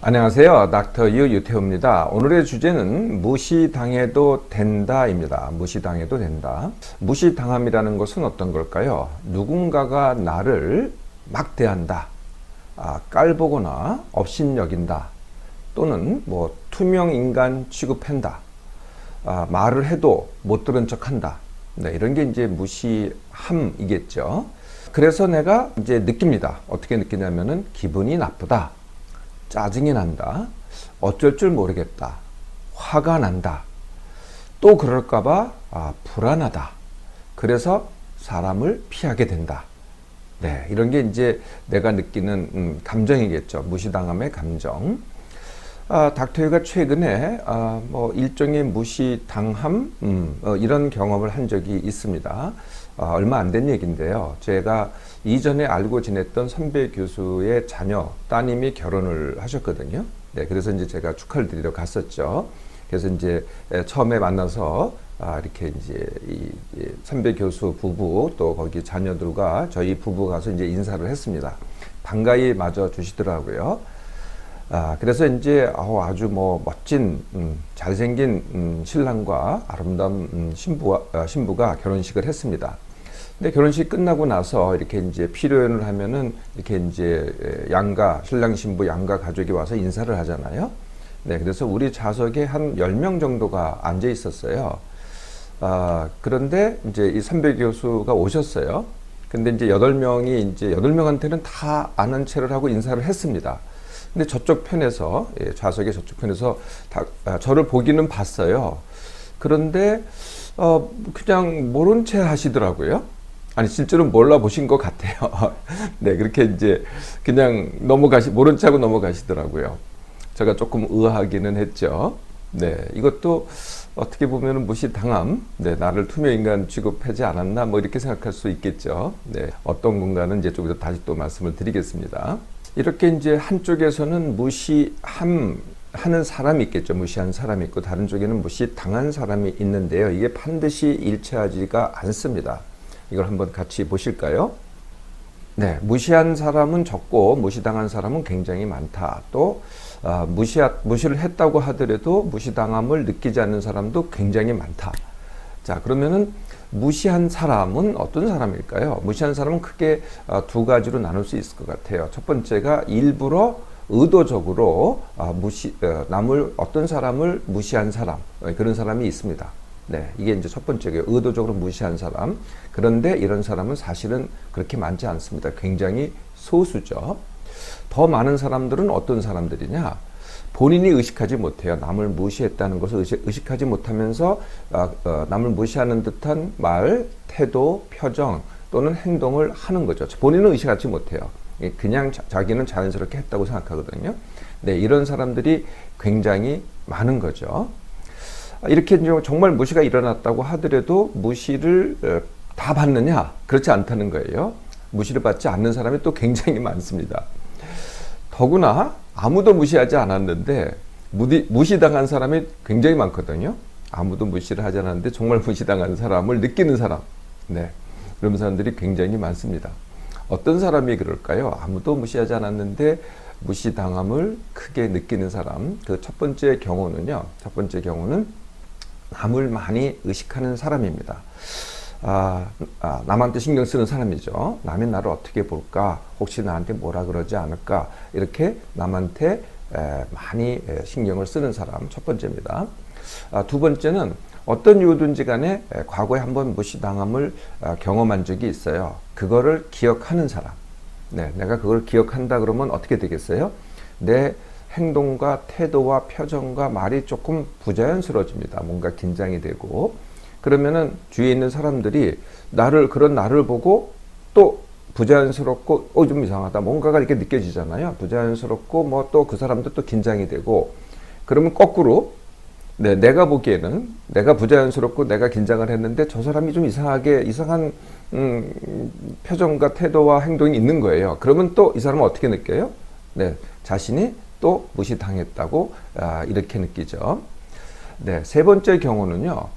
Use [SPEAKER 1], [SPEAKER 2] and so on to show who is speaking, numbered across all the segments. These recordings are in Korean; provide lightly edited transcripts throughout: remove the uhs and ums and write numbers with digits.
[SPEAKER 1] 안녕하세요. 닥터 유 유태우입니다. 오늘의 주제는 무시당해도 된다입니다. 무시당해도 된다. 무시당함이라는 것은 어떤 걸까요? 누군가가 나를 막 대한다. 깔보거나 업신여긴다. 또는 투명인간 취급한다. 말을 해도 못 들은 척한다. 네, 이런 게 이제 무시함이겠죠. 그래서 내가 이제 느낍니다. 어떻게 느끼냐면은 기분이 나쁘다. 짜증이 난다. 어쩔 줄 모르겠다. 화가 난다. 또 그럴까봐 불안하다. 그래서 사람을 피하게 된다. 네, 이런 게 이제 내가 느끼는 감정이겠죠. 무시당함의 감정. 닥터유가 최근에 일종의 무시당함 이런 경험을 한 적이 있습니다. 얼마 안 된 얘기인데요. 제가 이전에 알고 지냈던 선배 교수의 자녀 따님이 결혼을 하셨거든요. 네, 그래서 이제 제가 축하를 드리러 갔었죠. 그래서 이제 처음에 만나서 이렇게 이제 이 선배 교수 부부 또 거기 자녀들과 저희 부부 가서 이제 인사를 했습니다. 반가이 맞아 주시더라고요. 그래서 이제 아주 멋진 잘생긴 신랑과 아름다운 신부가 결혼식을 했습니다. 근데 결혼식 끝나고 나서 이렇게 이제 피로연을 하면은 이렇게 이제 신랑 신부 양가 가족이 와서 인사를 하잖아요. 네, 그래서 우리 좌석에 한 10명 정도가 앉아 있었어요. 그런데 이제 이 선배 교수가 오셨어요. 근데 이제 8명한테는 다 아는 체를 하고 인사를 했습니다. 근데 저쪽 편에서, 좌석의 저쪽 편에서 저를 보기는 봤어요. 그런데, 그냥 모른 채 하시더라고요. 아니, 실제로 몰라보신 것 같아요. 네, 그렇게 이제 그냥 모른 채 하고 넘어가시더라고요. 제가 조금 의아하기는 했죠. 네, 이것도 어떻게 보면 무시당함, 네, 나를 투명인간 취급하지 않았나, 이렇게 생각할 수 있겠죠. 네, 어떤 건가는 이제 좀 이따 다시 또 말씀을 드리겠습니다. 이렇게 이제 한쪽에서는 무시하는 사람이 있겠죠. 무시한 사람이 있고 다른 쪽에는 무시당한 사람이 있는데요. 이게 반드시 일치하지가 않습니다. 이걸 한번 같이 보실까요? 네, 무시한 사람은 적고 무시당한 사람은 굉장히 많다. 또 무시를 했다고 하더라도 무시당함을 느끼지 않는 사람도 굉장히 많다. 자, 그러면은 무시한 사람은 어떤 사람일까요? 무시한 사람은 크게 두 가지로 나눌 수 있을 것 같아요. 첫 번째가 일부러 의도적으로 어떤 사람을 무시한 사람, 그런 사람이 있습니다. 네, 이게 이제 첫 번째고요. 의도적으로 무시한 사람. 그런데 이런 사람은 사실은 그렇게 많지 않습니다. 굉장히 소수죠. 더 많은 사람들은 어떤 사람들이냐? 본인이 의식하지 못해요. 남을 무시했다는 것을 의식하지 못하면서 남을 무시하는 듯한 말, 태도, 표정 또는 행동을 하는 거죠. 본인은 의식하지 못해요. 그냥 자기는 자연스럽게 했다고 생각하거든요. 네, 이런 사람들이 굉장히 많은 거죠. 이렇게 정말 무시가 일어났다고 하더라도 무시를 다 받느냐? 그렇지 않다는 거예요. 무시를 받지 않는 사람이 또 굉장히 많습니다. 더구나 아무도 무시하지 않았는데 무시당한 사람이 굉장히 많거든요. 아무도 무시를 하지 않았는데 정말 무시당한 사람을 느끼는 사람. 네, 그런 사람들이 굉장히 많습니다. 어떤 사람이 그럴까요? 아무도 무시하지 않았는데 무시당함을 크게 느끼는 사람. 그 첫 번째 경우는 남을 많이 의식하는 사람입니다. 남한테 신경 쓰는 사람이죠. 남이 나를 어떻게 볼까? 혹시 나한테 뭐라 그러지 않을까? 이렇게 남한테 많이 신경을 쓰는 사람, 첫 번째입니다. 두 번째는 어떤 이유든지 간에 과거에 한번 무시당함을 경험한 적이 있어요. 그거를 기억하는 사람. 네, 내가 그걸 기억한다 그러면 어떻게 되겠어요? 내 행동과 태도와 표정과 말이 조금 부자연스러워집니다. 뭔가 긴장이 되고. 그러면은 주위에 있는 사람들이 그런 나를 보고 또 부자연스럽고, 좀 이상하다. 뭔가가 이렇게 느껴지잖아요. 부자연스럽고, 또 그 사람도 또 긴장이 되고. 그러면 거꾸로, 네, 내가 보기에는 내가 부자연스럽고 내가 긴장을 했는데 저 사람이 좀 이상한, 표정과 태도와 행동이 있는 거예요. 그러면 또 이 사람은 어떻게 느껴요? 네, 자신이 또 무시당했다고, 이렇게 느끼죠. 네, 세 번째 경우는요.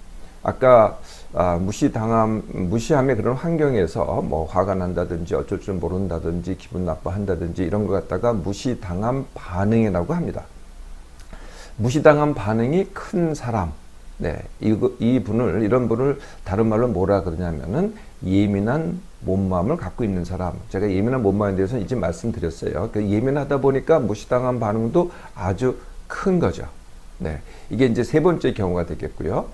[SPEAKER 1] 아까 무시함의 그런 환경에서 뭐 화가 난다든지 어쩔 줄 모른다든지 기분 나빠한다든지 이런 것 갖다가 무시당함 반응이라고 합니다. 무시당한 반응이 큰 사람, 네, 이런 분을 다른 말로 뭐라 그러냐면은 예민한 몸마음을 갖고 있는 사람. 제가 예민한 몸마음에 대해서는 이제 말씀드렸어요. 그 예민하다 보니까 무시당한 반응도 아주 큰 거죠. 네, 이게 이제 세 번째 경우가 되겠고요.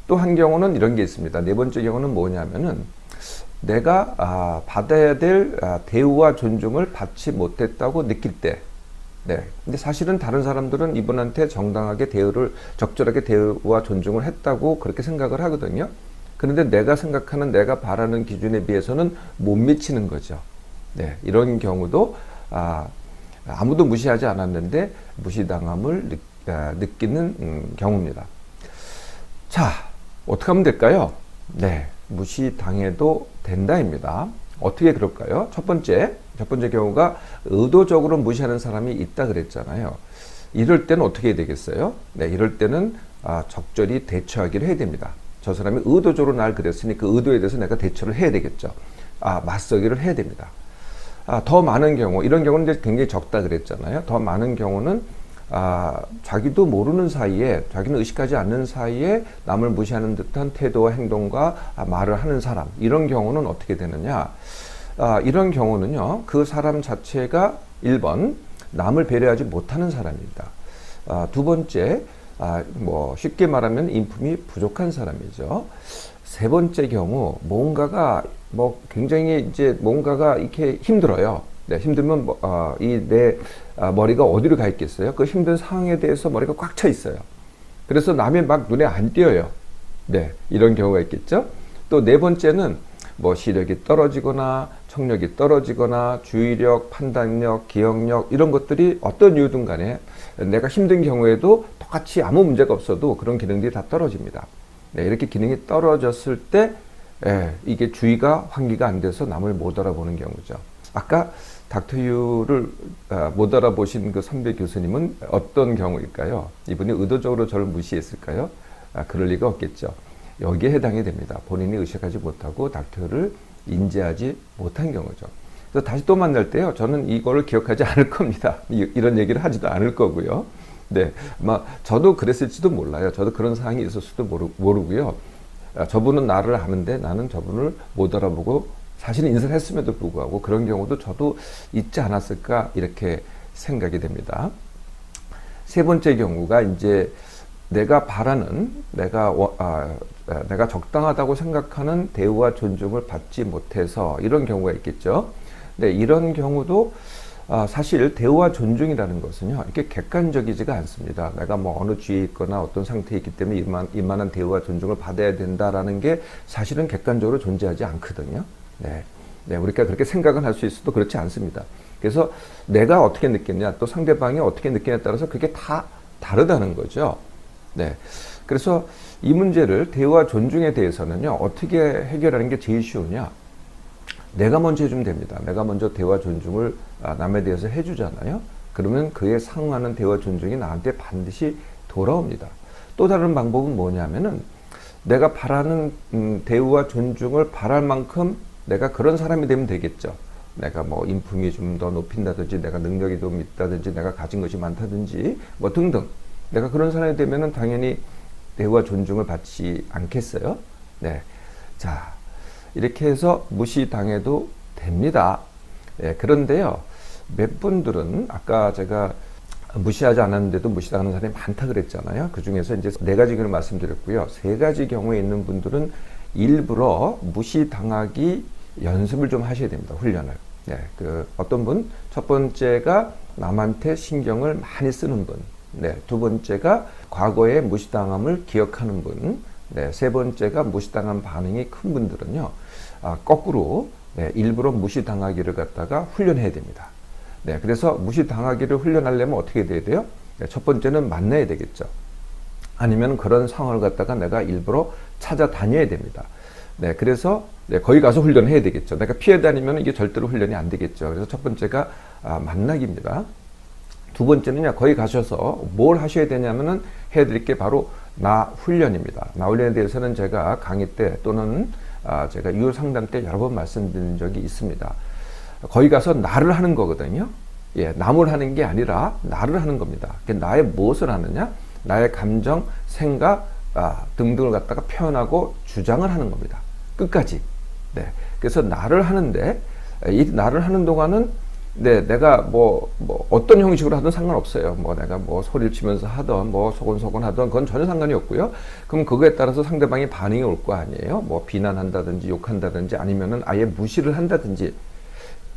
[SPEAKER 1] 또 한 경우는 이런 게 있습니다. 네 번째 경우는 뭐냐면은 내가 받아야 될 대우와 존중을 받지 못했다고 느낄 때. 네. 근데 사실은 다른 사람들은 이분한테 정당하게 적절하게 대우와 존중을 했다고 그렇게 생각을 하거든요. 그런데 내가 생각하는, 내가 바라는 기준에 비해서는 못 미치는 거죠. 네. 이런 경우도, 아무도 무시하지 않았는데 무시당함을 느끼는 경우입니다. 자, 어떻게 하면 될까요? 네. 무시당해도 된다입니다. 어떻게 그럴까요? 첫 번째 경우가 의도적으로 무시하는 사람이 있다 그랬잖아요. 이럴 때는 어떻게 해야 되겠어요? 네, 이럴 때는 적절히 대처하기를 해야 됩니다. 저 사람이 의도적으로 날 그랬으니 그 의도에 대해서 내가 대처를 해야 되겠죠. 맞서기를 해야 됩니다. 더 많은 경우, 이런 경우는 이제 굉장히 적다 그랬잖아요. 더 많은 경우는 자기도 모르는 사이에, 자기는 의식하지 않는 사이에 남을 무시하는 듯한 태도와 행동과 말을 하는 사람, 이런 경우는 어떻게 되느냐? 이런 경우는요, 그 사람 자체가 1번, 남을 배려하지 못하는 사람입니다. 두 번째, 뭐 쉽게 말하면 인품이 부족한 사람이죠. 세 번째 경우, 뭔가가 뭐 굉장히 이제 뭔가가 이렇게 힘들어요. 네, 힘들면 내 머리가 어디로 가 있겠어요? 그 힘든 상황에 대해서 머리가 꽉 차 있어요. 그래서 남의 막 눈에 안 띄어요. 네, 이런 경우가 있겠죠. 또 네 번째는 뭐 시력이 떨어지거나 청력이 떨어지거나 주의력, 판단력, 기억력 이런 것들이 어떤 이유든 간에 내가 힘든 경우에도 똑같이 아무 문제가 없어도 그런 기능들이 다 떨어집니다. 네, 이렇게 기능이 떨어졌을 때 이게 주의가 환기가 안 돼서 남을 못 알아보는 경우죠. 아까 닥터 유를 못 알아보신 그 선배 교수님은 어떤 경우일까요? 이분이 의도적으로 저를 무시했을까요? 그럴 리가 없겠죠. 여기에 해당이 됩니다. 본인이 의식하지 못하고 닥터를 인지하지 못한 경우죠. 그래서 다시 또 만날 때요, 저는 이거를 기억하지 않을 겁니다. 이런 얘기를 하지도 않을 거고요. 네, 저도 그랬을지도 몰라요. 저도 그런 상황이 있었을지도 모르고요. 저분은 나를 아는데 나는 저분을 못 알아보고 사실은 인사를 했음에도 불구하고 그런 경우도 저도 있지 않았을까 이렇게 생각이 됩니다. 세 번째 경우가 이제 내가 바라는, 내가 적당하다고 생각하는 대우와 존중을 받지 못해서 이런 경우가 있겠죠. 네, 이런 경우도 사실 대우와 존중이라는 것은요, 이렇게 객관적이지가 않습니다. 내가 뭐 어느 주위에 있거나 어떤 상태에 있기 때문에 이만한 대우와 존중을 받아야 된다라는 게 사실은 객관적으로 존재하지 않거든요. 네, 우리가 그렇게 생각은 할 수 있어도 그렇지 않습니다. 그래서 내가 어떻게 느끼냐, 또 상대방이 어떻게 느끼냐에 따라서 그게 다 다르다는 거죠. 네, 그래서 이 문제를 대우와 존중에 대해서는요, 어떻게 해결하는 게 제일 쉬우냐? 내가 먼저 해주면 됩니다. 내가 먼저 대우와 존중을 남에 대해서 해주잖아요. 그러면 그에 상응하는 대우와 존중이 나한테 반드시 돌아옵니다. 또 다른 방법은 뭐냐면은 내가 바라는 대우와 존중을 바랄 만큼 내가 그런 사람이 되면 되겠죠. 내가 뭐 인품이 좀 더 높인다든지, 내가 능력이 좀 있다든지, 내가 가진 것이 많다든지, 뭐 등등. 내가 그런 사람이 되면은 당연히 대우와 존중을 받지 않겠어요? 네. 자, 이렇게 해서 무시당해도 됩니다. 네, 그런데요, 몇 분들은 아까 제가 무시하지 않았는데도 무시당하는 사람이 많다 그랬잖아요. 그 중에서 이제 4가지 경우를 말씀드렸고요. 3가지 경우에 있는 분들은 일부러 무시당하기 연습을 좀 하셔야 됩니다. 훈련을. 네, 어떤 분, 첫 번째가 남한테 신경을 많이 쓰는 분. 네, 두 번째가 과거의 무시당함을 기억하는 분. 네, 세 번째가 무시당한 반응이 큰 분들은요, 거꾸로 일부러 무시당하기를 갖다가 훈련해야 됩니다. 네, 그래서 무시당하기를 훈련하려면 어떻게 돼야 돼요? 네, 첫 번째는 만나야 되겠죠. 아니면 그런 상황을 갖다가 내가 일부러 찾아다녀야 됩니다. 네, 그래서 거기 가서 훈련해야 되겠죠. 내가 피해 다니면 이게 절대로 훈련이 안 되겠죠. 그래서 첫 번째가 만나기입니다. 두 번째는요, 거기 가셔서 뭘 하셔야 되냐면은 해드릴 게 바로 나 훈련입니다. 나 훈련에 대해서는 제가 강의 때 또는 제가 유효 상담 때 여러 번 말씀드린 적이 있습니다. 거기 가서 나를 하는 거거든요. 예, 남을 하는 게 아니라 나를 하는 겁니다. 나의 무엇을 하느냐? 나의 감정, 생각 등등을 갖다가 표현하고 주장을 하는 겁니다. 끝까지. 네. 그래서 나를 하는데 이 나를 하는 동안은 내가 뭐 어떤 형식으로 하든 상관없어요. 내가 소리를 치면서 하든 소곤소곤 하든 그건 전혀 상관이 없고요. 그럼 그거에 따라서 상대방의 반응이 올 거 아니에요. 비난한다든지 욕한다든지 아니면은 아예 무시를 한다든지.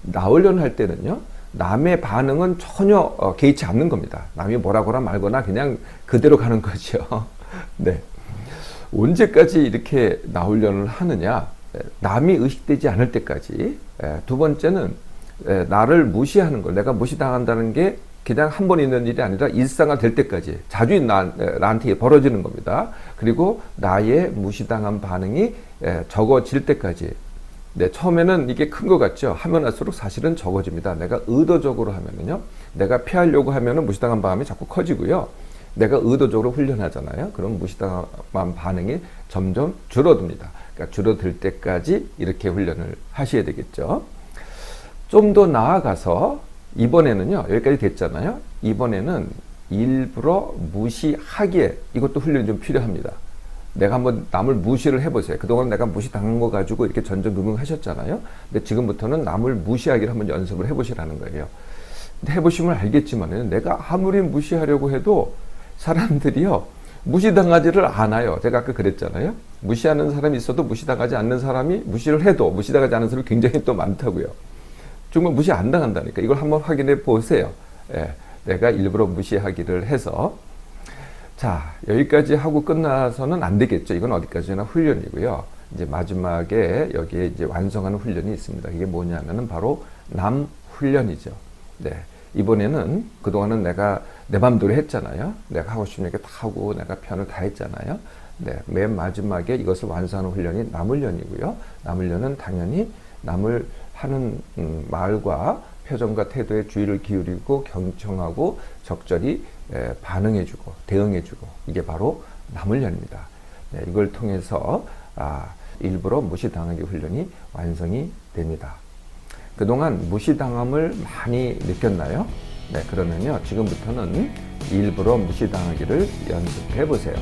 [SPEAKER 1] 나 훈련할 때는요. 남의 반응은 전혀 개의치 않는 겁니다. 남이 뭐라거나 말거나 그냥 그대로 가는 거죠. 네. 언제까지 이렇게 나 훈련을 하느냐? 남이 의식되지 않을 때까지. 두 번째는 나를 무시하는 걸, 내가 무시당한다는 게 그냥 한 번 있는 일이 아니라 일상화 될 때까지 자주 나한테 벌어지는 겁니다. 그리고 나의 무시당한 반응이 적어질 때까지. 처음에는 이게 큰 것 같죠. 하면 할수록 사실은 적어집니다. 내가 의도적으로 하면은요, 내가 피하려고 하면은 무시당한 반응이 자꾸 커지고요. 내가 의도적으로 훈련하잖아요. 그럼 무시당한 반응이 점점 줄어듭니다. 그러니까 줄어들 때까지 이렇게 훈련을 하셔야 되겠죠. 좀 더 나아가서 이번에는요, 여기까지 됐잖아요. 이번에는 일부러 무시하기에 이것도 훈련이 좀 필요합니다. 내가 한번 남을 무시를 해보세요. 그동안 내가 무시당한 거 가지고 이렇게 전전긍긍 하셨잖아요. 근데 지금부터는 남을 무시하기를 한번 연습을 해보시라는 거예요. 근데 해보시면 알겠지만은 내가 아무리 무시하려고 해도 사람들이요, 무시당하지를 않아요. 제가 아까 그랬잖아요. 무시하는 사람이 있어도 무시당하지 않는 사람이 무시를 해도 무시당하지 않는 사람이 굉장히 또 많다고요. 정말 무시 안 당한다니까. 이걸 한번 확인해 보세요. 예, 내가 일부러 무시하기를 해서. 자, 여기까지 하고 끝나서는 안 되겠죠. 이건 어디까지나 훈련이고요. 이제 마지막에 여기에 이제 완성하는 훈련이 있습니다. 이게 뭐냐면은 바로 남 훈련이죠. 네. 이번에는 그동안은 내가 내 맘대로 했잖아요. 내가 하고 싶은 얘기 다 하고 내가 편을 다 했잖아요. 네. 맨 마지막에 이것을 완성하는 훈련이 남 훈련이고요. 남 훈련은 당연히 남을 하는 말과 표정과 태도에 주의를 기울이고 경청하고 적절히 반응해주고 대응해주고, 이게 바로 남 훈련입니다. 네, 이걸 통해서 일부러 무시당하기 훈련이 완성이 됩니다. 그동안 무시당함을 많이 느꼈나요? 네, 그러면요, 지금부터는 일부러 무시당하기를 연습해 보세요.